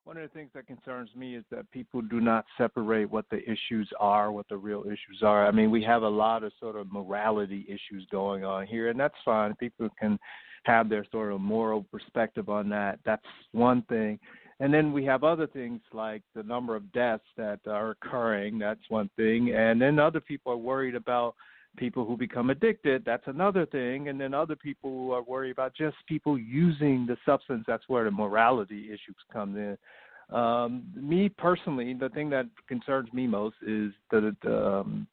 one of the things that concerns me is that people do not separate what the issues are, what the real issues are. I mean, we have a lot of sort of morality issues going on here, and that's fine. People can have their sort of moral perspective on that. That's one thing. And then we have other things like the number of deaths that are occurring. That's one thing. And then other people are worried about people who become addicted. That's another thing. And then other people who are worried about just people using the substance. That's where the morality issues come in. Me personally, the thing that concerns me most is the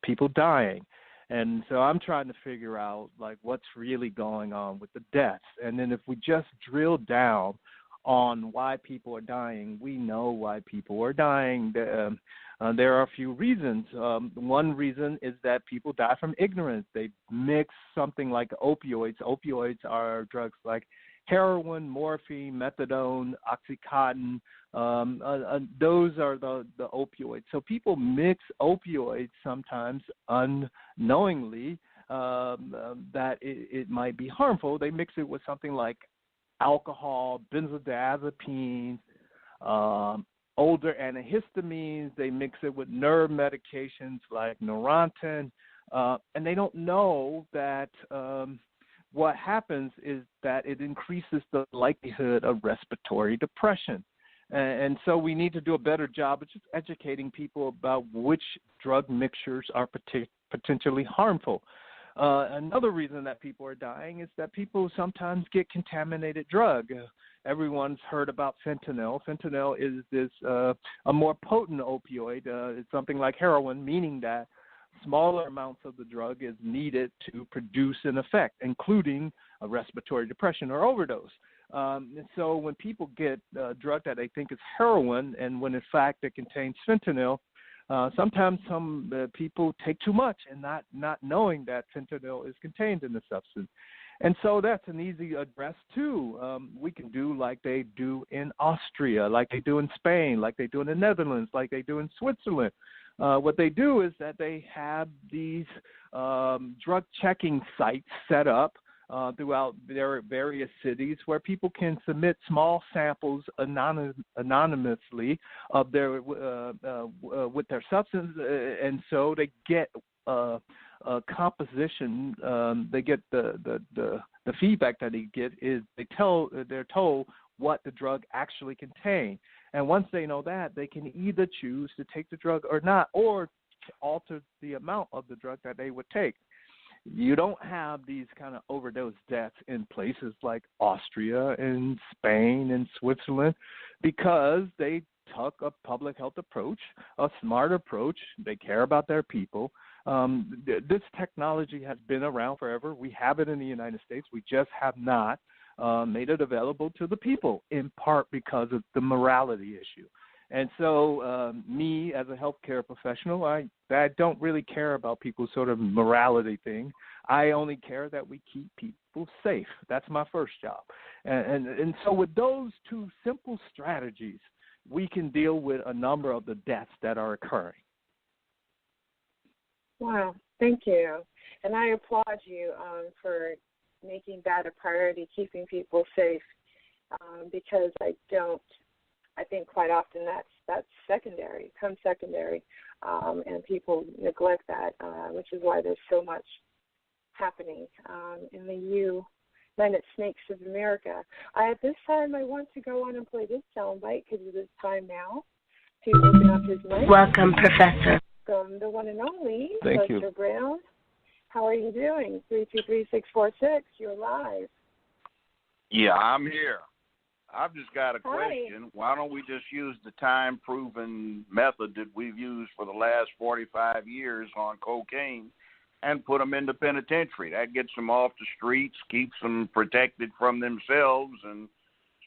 people dying. And so I'm trying to figure out, like, what's really going on with the deaths. And then if we just drill down on why people are dying, we know why people are dying. There are a few reasons. One reason is that people die from ignorance. They mix something like opioids. Opioids are drugs like heroin, morphine, methadone, Oxycontin. Those are the opioids. So people mix opioids sometimes unknowingly that it might be harmful. They mix it with something like alcohol, benzodiazepines, older antihistamines. They mix it with nerve medications like Neurontin, and they don't know that what happens is that it increases the likelihood of respiratory depression. And so we need to do a better job of just educating people about which drug mixtures are potentially harmful. Another reason that people are dying is that people sometimes get contaminated drug. Everyone's heard about fentanyl. Fentanyl is this a more potent opioid. It's something like heroin, meaning that smaller amounts of the drug is needed to produce an effect, including a respiratory depression or overdose. And so when people get a drug that they think is heroin, and when in fact it contains fentanyl, sometimes some people take too much and not knowing that fentanyl is contained in the substance. And so that's an easy address, too. We can do like they do in Austria, like they do in Spain, like they do in the Netherlands, like they do in Switzerland. What they do is that they have these drug checking sites set up throughout their various cities where people can submit small samples anonymously of their with their substance, and so they get a composition. They get the feedback that they get is they're told what the drug actually contains. And once they know that, they can either choose to take the drug or not, or alter the amount of the drug that they would take. You don't have these kind of overdose deaths in places like Austria and Spain and Switzerland because they took a public health approach, a smart approach. They care about their people. This technology has been around forever. We have it in the United States. We just have not made it available to the people, in part because of the morality issue. And so me, as a healthcare professional, I don't really care about people's sort of morality thing. I only care that we keep people safe. That's my first job. And so with those two simple strategies, we can deal with a number of the deaths that are occurring. Wow, thank you. And I applaud you for making that a priority, keeping people safe, because I think quite often that's secondary, comes secondary, and people neglect that, which is why there's so much happening in the United Snakes of America. At this time, I want to go on and play this soundbite because it is time now to open up his mic. Welcome, Professor. From the one and only Thank Lester you. Brown. How are you doing? 323-646, you're live. Yeah, I'm here. I've just got a Hi. question. Why don't we just use the time-proven method that we've used for the last 45 years on cocaine and put them in the penitentiary? That gets them off the streets, keeps them protected from themselves, and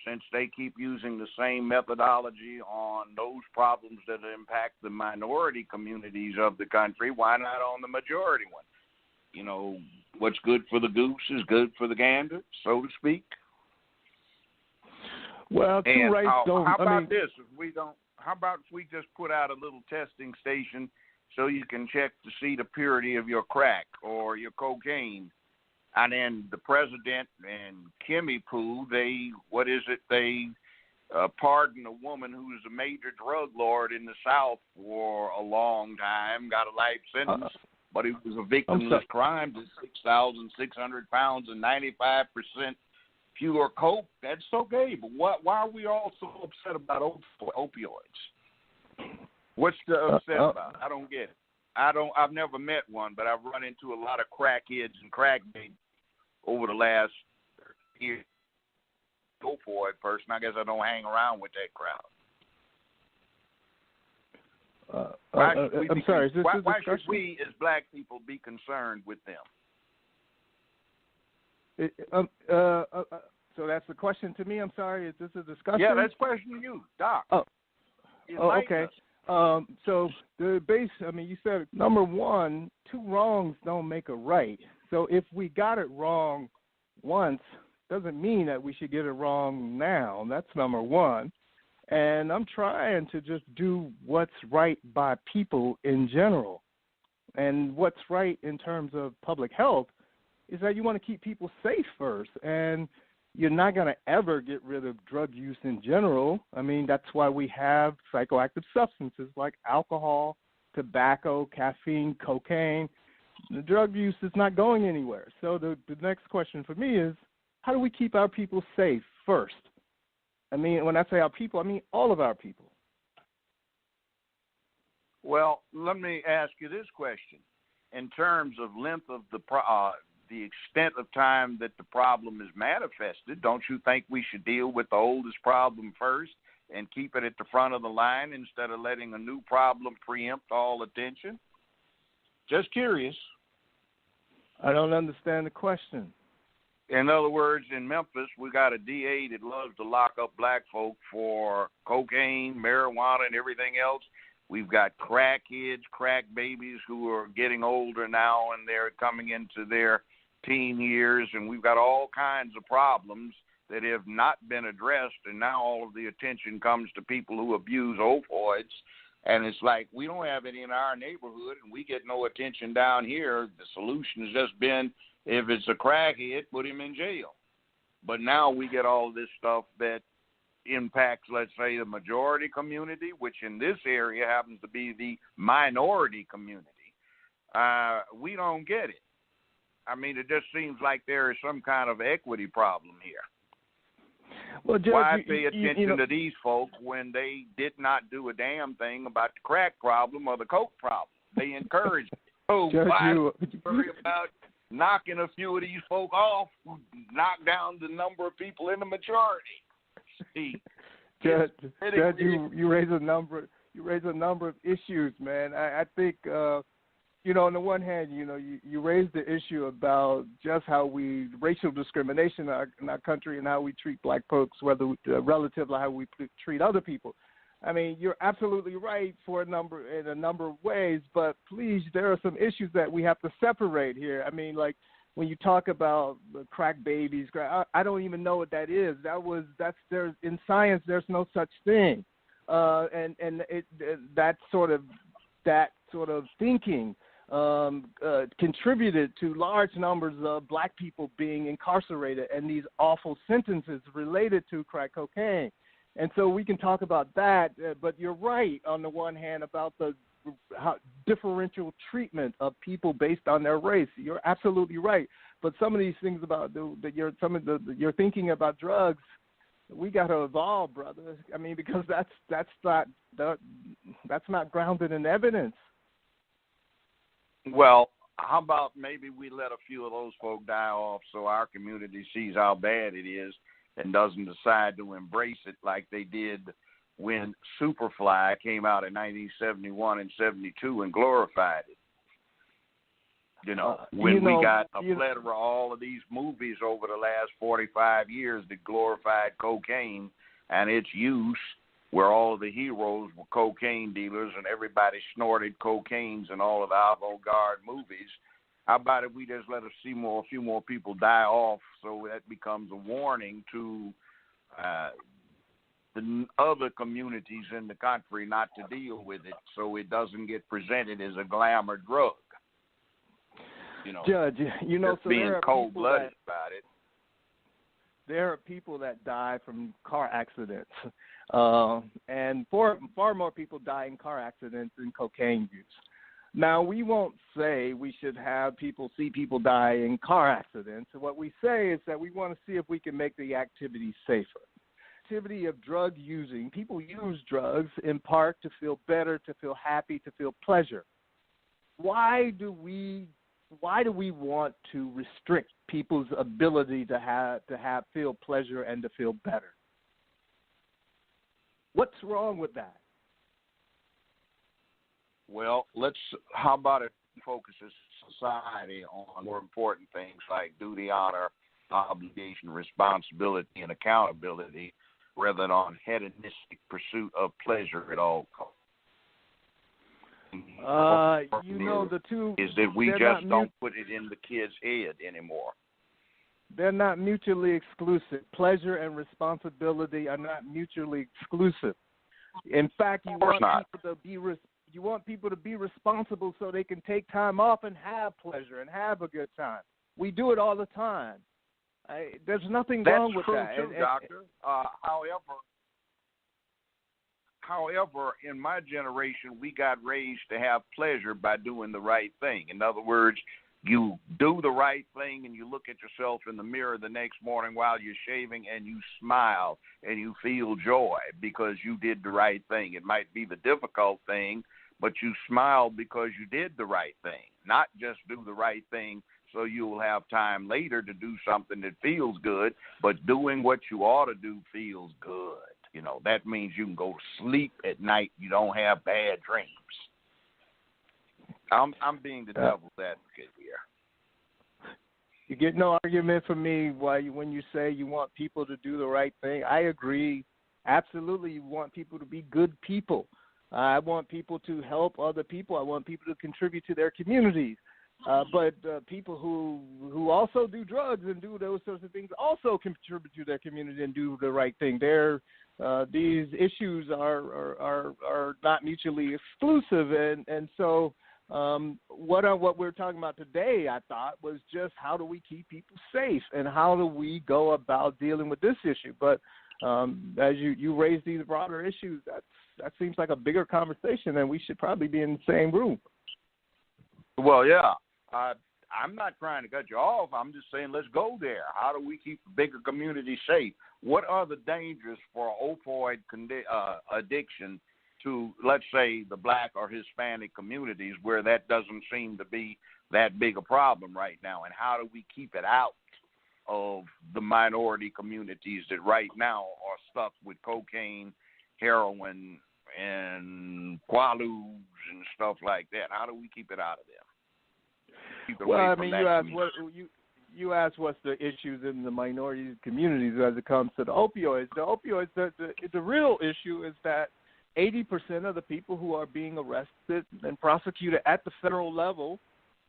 since they keep using the same methodology on those problems that impact the minority communities of the country, why not on the majority one? You know, what's good for the goose is good for the gander, so to speak. Well, And right, how about this? How about if we just put out a little testing station so you can check to see the purity of your crack or your cocaine, and then the president and Kimmy Poo, they pardon a woman who's a major drug lord in the South for a long time, got a life sentence, but he was a victimless crime to 6,600 pounds and 95% pure coke. That's okay, but why are we all so upset about opioids? What's the upset about? I don't get it. I've never met one, but I've run into a lot of crackheads and crackbaits over the last year. Opioid person. I guess I don't hang around with that crowd. I'm sorry. Is this why should we, as black people, be concerned with them? So that's the question to me. I'm sorry. Is this a discussion? Yeah, that's a question to you, Doc. Okay. So the base. I mean, you said number one, two wrongs don't make a right. So if we got it wrong once, doesn't mean that we should get it wrong now. That's number one. And I'm trying to just do what's right by people in general. And what's right in terms of public health is that you want to keep people safe first. And you're not going to ever get rid of drug use in general. I mean, that's why we have psychoactive substances like alcohol, tobacco, caffeine, cocaine. The drug use is not going anywhere. So the next question for me is, how do we keep our people safe first? I mean, when I say our people, I mean all of our people. Well, let me ask you this question. In terms of length of the extent of time that the problem is manifested, don't you think we should deal with the oldest problem first and keep it at the front of the line instead of letting a new problem preempt all attention? Just curious. I don't understand the question. In other words, in Memphis, we got a DA that loves to lock up black folk for cocaine, marijuana, and everything else. We've got crackheads, crack babies who are getting older now, and they're coming into their teen years, and we've got all kinds of problems that have not been addressed, and now all of the attention comes to people who abuse opioids, and it's like we don't have any in our neighborhood, and we get no attention down here. The solution has just been, if it's a crackhead, put him in jail. But now we get all this stuff that impacts, let's say, the majority community, which in this area happens to be the minority community. We don't get it. I mean, it just seems like there is some kind of equity problem here. Well, Judge, why pay attention to these folk when they did not do a damn thing about the crack problem or the coke problem? They encourage it. Oh, why worry about knocking a few of these folk off who knock down the number of people in the majority? See, Judge, you raise a number of issues, man. I think on the one hand, you raise the issue about just how racial discrimination in our country and how we treat black folks, whether relative to how we treat other people. I mean, you're absolutely right in a number of ways, but please, there are some issues that we have to separate here. I mean, like when you talk about crack babies, I don't even know what that is. There's in science, there's no such thing, that sort of thinking contributed to large numbers of black people being incarcerated and these awful sentences related to crack cocaine. And so we can talk about that, but you're right on the one hand about the differential treatment of people based on their race. You're absolutely right. But some of these things about you're thinking about drugs, we got to evolve, brother. I mean, because that's not grounded in evidence. Well, how about maybe we let a few of those folk die off so our community sees how bad it is and doesn't decide to embrace it like they did when Superfly came out in 1971 and 72 and glorified it. We got a plethora of all of these movies over the last 45 years that glorified cocaine and its use, where all of the heroes were cocaine dealers and everybody snorted cocaines in all of the avant-garde movies. How about if we just let a few more people die off so that becomes a warning to the other communities in the country not to deal with it so it doesn't get presented as a glamour drug. Judge, just being cold-blooded about it. there are people that die from car accidents, and far more people die in car accidents than cocaine use. Now, we won't say we should have people see people die in car accidents. What we say is that we want to see if we can make the activity safer. Activity of drug using, people use drugs in part to feel better, to feel happy, to feel pleasure. Why do we want to restrict people's ability to feel pleasure and to feel better? What's wrong with that? Well, how about it focuses society on more important things like duty, honor, obligation, responsibility, and accountability, rather than on hedonistic pursuit of pleasure at all costs. The two is that we just don't put it in the kid's head anymore. They're not mutually exclusive. Pleasure and responsibility are not mutually exclusive. In fact, you want people to be responsible so they can take time off and have pleasure and have a good time. We do it all the time. There's nothing wrong with that. That's true, too, Doctor. However, in my generation, we got raised to have pleasure by doing the right thing. In other words, you do the right thing and you look at yourself in the mirror the next morning while you're shaving and you smile and you feel joy because you did the right thing. It might be the difficult thing, but you smile because you did the right thing, not just do the right thing so you will have time later to do something that feels good, but doing what you ought to do feels good. You know, that means you can go to sleep at night. You don't have bad dreams. I'm being the devil's advocate here. You get no argument from me when you say you want people to do the right thing. I agree. Absolutely, you want people to be good people. I want people to help other people. I want people to contribute to their communities. But people who also do drugs and do those sorts of things also contribute to their community and do the right thing. These issues are not mutually exclusive, and so what we're talking about today, I thought, was just how do we keep people safe and how do we go about dealing with this issue. But as you raise these broader issues, that seems like a bigger conversation, and we should probably be in the same room. Well, yeah. I'm not trying to cut you off. I'm just saying let's go there. How do we keep the bigger community safe? What are the dangers for opioid addiction to, let's say, the black or Hispanic communities where that doesn't seem to be that big a problem right now? And how do we keep it out of the minority communities that right now are stuck with cocaine, heroin, and quaaludes and stuff like that? How do we keep it out of them? Well, I mean, you asked what's the issues in the minority communities as it comes to the opioids. The real issue is that 80% of the people who are being arrested and prosecuted at the federal level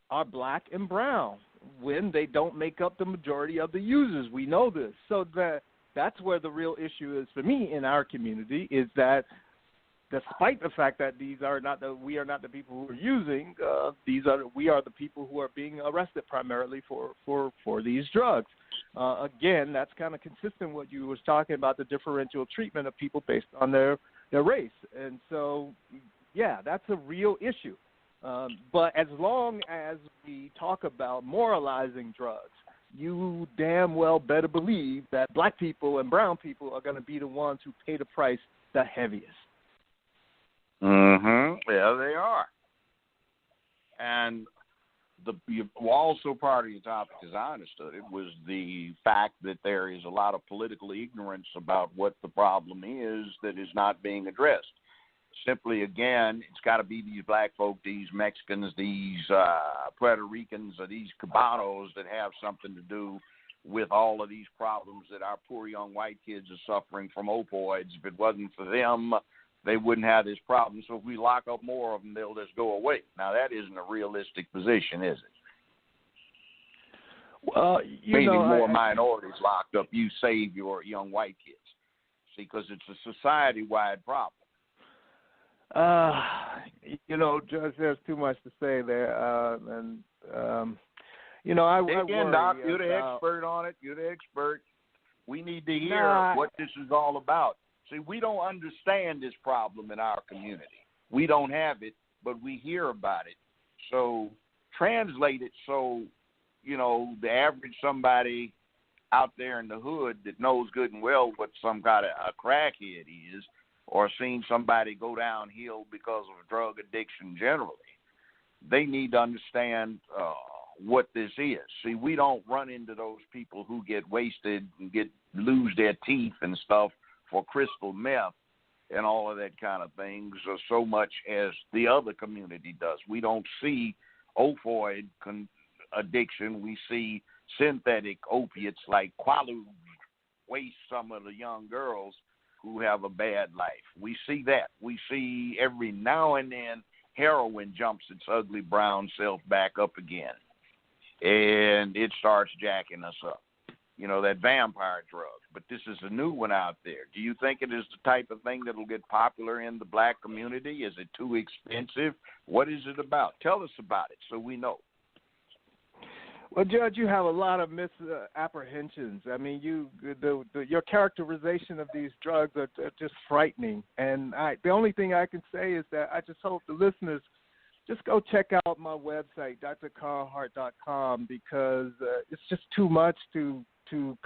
are black and brown when they don't make up the majority of the users. We know this. So that's where the real issue is for me in our community, is that despite the fact that we are not the people who are using, we are the people who are being arrested primarily for these drugs. Again, that's kind of consistent with what you was talking about, the differential treatment of people based on their race. And so, yeah, that's a real issue. But as long as we talk about moralizing drugs, you damn well better believe that black people and brown people are going to be the ones who pay the price the heaviest. Yeah, they are. And also part of your topic, as I understood it, was the fact that there is a lot of political ignorance about what the problem is that is not being addressed. Simply, again, it's got to be these black folk, these Mexicans, these Puerto Ricans, or these Cubanos that have something to do with all of these problems that our poor young white kids are suffering from opioids. If it wasn't for them, they wouldn't have this problem. So if we lock up more of them, they'll just go away. Now, that isn't a realistic position, is it? Well, meaning more minorities locked up, you save your young white kids. See, because it's a society-wide problem. Judge, there's too much to say there. I worry. Doc, you're the expert on it. You're the expert. We need to hear what this is all about. See, we don't understand this problem in our community. We don't have it, but we hear about it. So translate it so, the average somebody out there in the hood that knows good and well what some kind of a crackhead is, or seen somebody go downhill because of drug addiction generally, they need to understand what this is. See, we don't run into those people who get wasted and lose their teeth and stuff for crystal meth and all of that kind of things so much as the other community does. We don't see opioid addiction. We see synthetic opiates like Quaaludes waste some of the young girls who have a bad life. We see that. We see every now and then heroin jumps its ugly brown self back up again, and it starts jacking us up. That vampire drug. But this is a new one out there. Do you think it is the type of thing that will get popular in the black community? Is it too expensive? What is it about? Tell us about it so we know. Well, Judge, you have a lot of misapprehensions. I mean, your characterization of these drugs are just frightening. And the only thing I can say is that I just hope the listeners just go check out my website, drcarlhart.com, because it's just too much to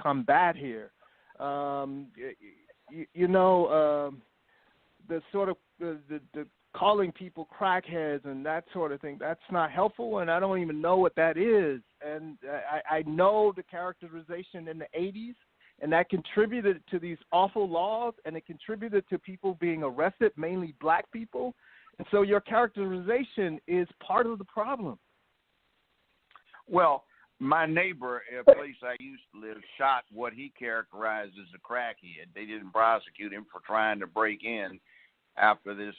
combat here. The sort of the calling people crackheads and that sort of thing, that's not helpful, and I don't even know what that is. And I know the characterization in the 80s, and that contributed to these awful laws, and it contributed to people being arrested, mainly black people. And so your characterization is part of the problem. Well, my neighbor at a place I used to live shot what he characterized as a crackhead. They didn't prosecute him for trying to break in after this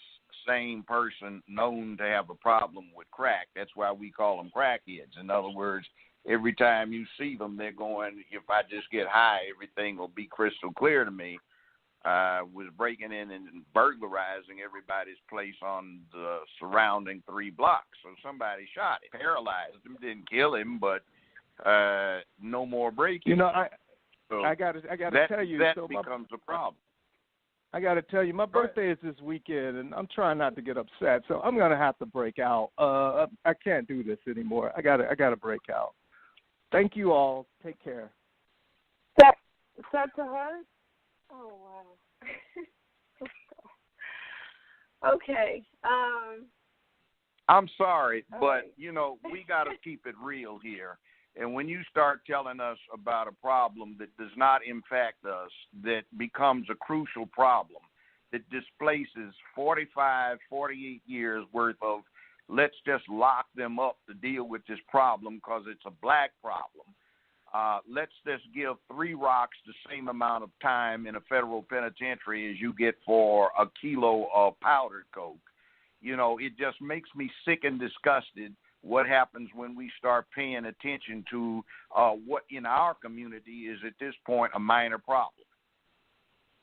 same person known to have a problem with crack. That's why we call them crackheads. In other words, every time you see them, they're going, if I just get high, everything will be crystal clear to me. Was breaking in and burglarizing everybody's place on the surrounding 3 blocks. So somebody shot him, paralyzed him, didn't kill him, but no more breaking. I got to tell you, that becomes a problem. I got to tell you, my birthday is this weekend, and I'm trying not to get upset, so I'm going to have to break out. I can't do this anymore. I got to break out. Thank you all. Take care. Set to Hart? Oh, wow. Okay. I'm sorry, but, we got to keep it real here. And when you start telling us about a problem that does not impact us, that becomes a crucial problem, that displaces 45, 48 years worth of let's just lock them up to deal with this problem because it's a black problem. Let's just give 3 rocks the same amount of time in a federal penitentiary as you get for a kilo of powdered coke. It just makes me sick and disgusted what happens when we start paying attention to what in our community is at this point a minor problem.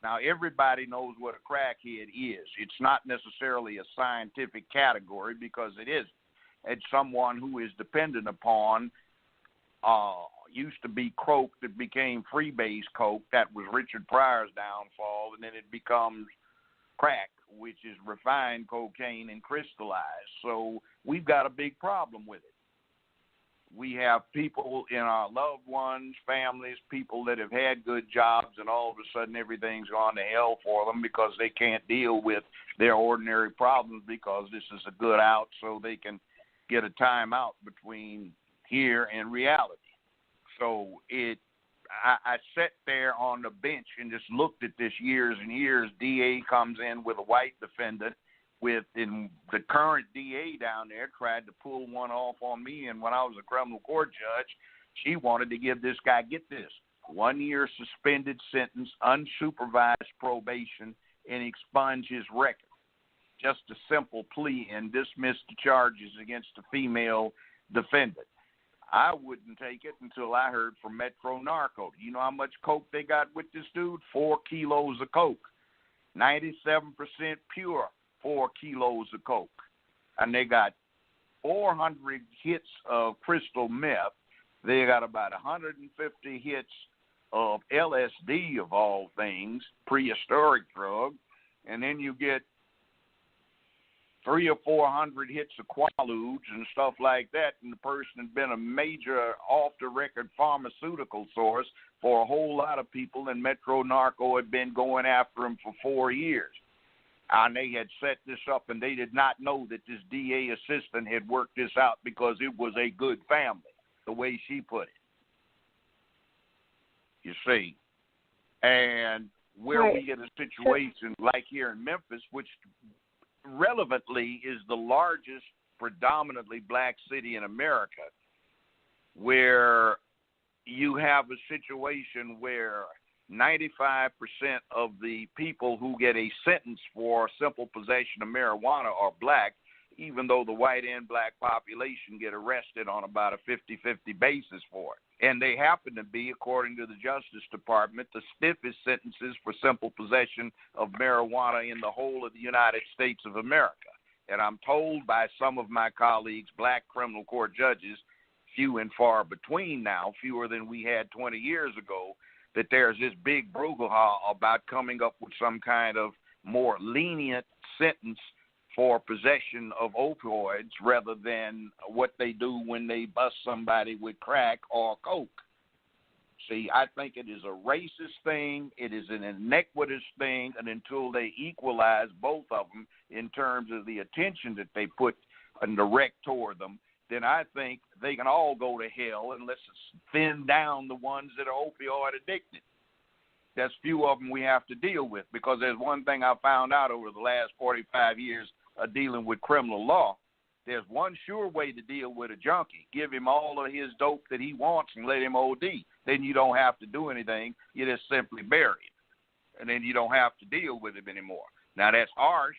Now, everybody knows what a crackhead is. It's not necessarily a scientific category because it isn't. It's someone who is dependent upon used to be coke that became freebase coke. That was Richard Pryor's downfall, and then it becomes crack, which is refined cocaine and crystallized. So we've got a big problem with it. We have people in our loved ones, families, people that have had good jobs, and all of a sudden everything's gone to hell for them because they can't deal with their ordinary problems because this is a good out so they can get a time out between here and reality. So I sat there on the bench and just looked at this years and years. DA comes in with a white defendant, and the current DA down there tried to pull one off on me. And when I was a criminal court judge, she wanted to give this guy, get this, 1 year suspended sentence, unsupervised probation, and expunge his record. Just a simple plea and dismiss the charges against the female defendant. I wouldn't take it until I heard from Metro Narco. You know how much coke they got with this dude? 4 kilos of coke. 97% pure, 4 kilos of coke. And they got 400 hits of crystal meth. They got about 150 hits of LSD, of all things, prehistoric drug, and then you get 300 or 400 hits of Quaaludes and stuff like that, and the person had been a major off-the-record pharmaceutical source for a whole lot of people, and Metro Narco had been going after him for 4 years. And they had set this up, and they did not know that this DA assistant had worked this out because it was a good family, the way she put it. You see? And where we get a situation like here in Memphis, which relevantly is the largest predominantly black city in America, where you have a situation where 95% of the people who get a sentence for simple possession of marijuana are black, even though the white and black population get arrested on about a 50-50 basis for it. And they happen to be, according to the Justice Department, the stiffest sentences for simple possession of marijuana in the whole of the United States of America. And I'm told by some of my colleagues, black criminal court judges, few and far between now, fewer than we had 20 years ago, that there's this big brouhaha about coming up with some kind of more lenient sentence for possession of opioids rather than what they do when they bust somebody with crack or coke. See, I think it is a racist thing, it is an inequitous thing, and until they equalize both of them in terms of the attention that they put and direct toward them, then I think they can all go to hell unless it's thin down the ones that are opioid addicted. There's few of them we have to deal with, because there's one thing I found out over the last 45 years of dealing with criminal law. There's one sure way to deal with a junkie. Give him all of his dope that he wants and let him OD. Then you don't have to do anything. You just simply bury him. And then you don't have to deal with him anymore. Now, that's harsh,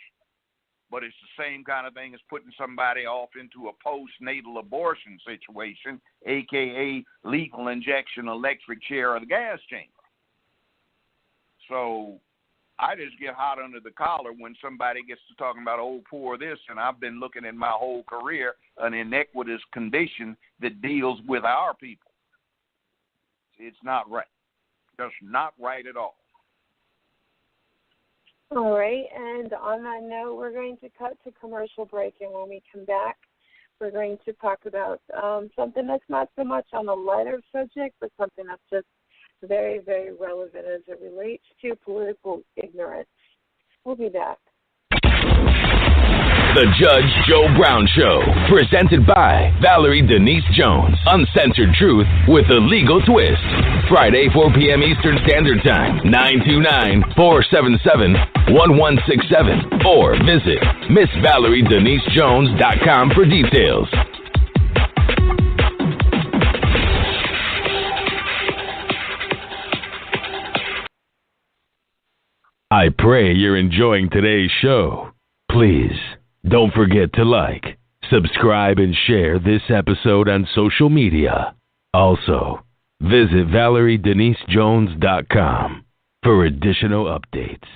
but it's the same kind of thing as putting somebody off into a postnatal abortion situation, a.k.a. lethal injection, electric chair, or the gas chamber. So I just get hot under the collar when somebody gets to talking about, oh, poor this, and I've been looking at my whole career an inequitous condition that deals with our people. It's not right. Just not right at all. All right, and on that note, we're going to cut to commercial break, and when we come back, we're going to talk about something that's not so much on the lighter subject, but something that's just very, very relevant as it relates to political ignorance. We'll be back. The Judge Joe Brown Show, presented by Valerie Denise Jones. Uncensored truth with a legal twist. Friday, 4 p.m. Eastern Standard Time, 929-477-1167. Or visit MissValerieDeniseJones.com for details. I pray you're enjoying today's show. Please don't forget to like, subscribe, and share this episode on social media. Also, visit ValerieDeniseJones.com for additional updates.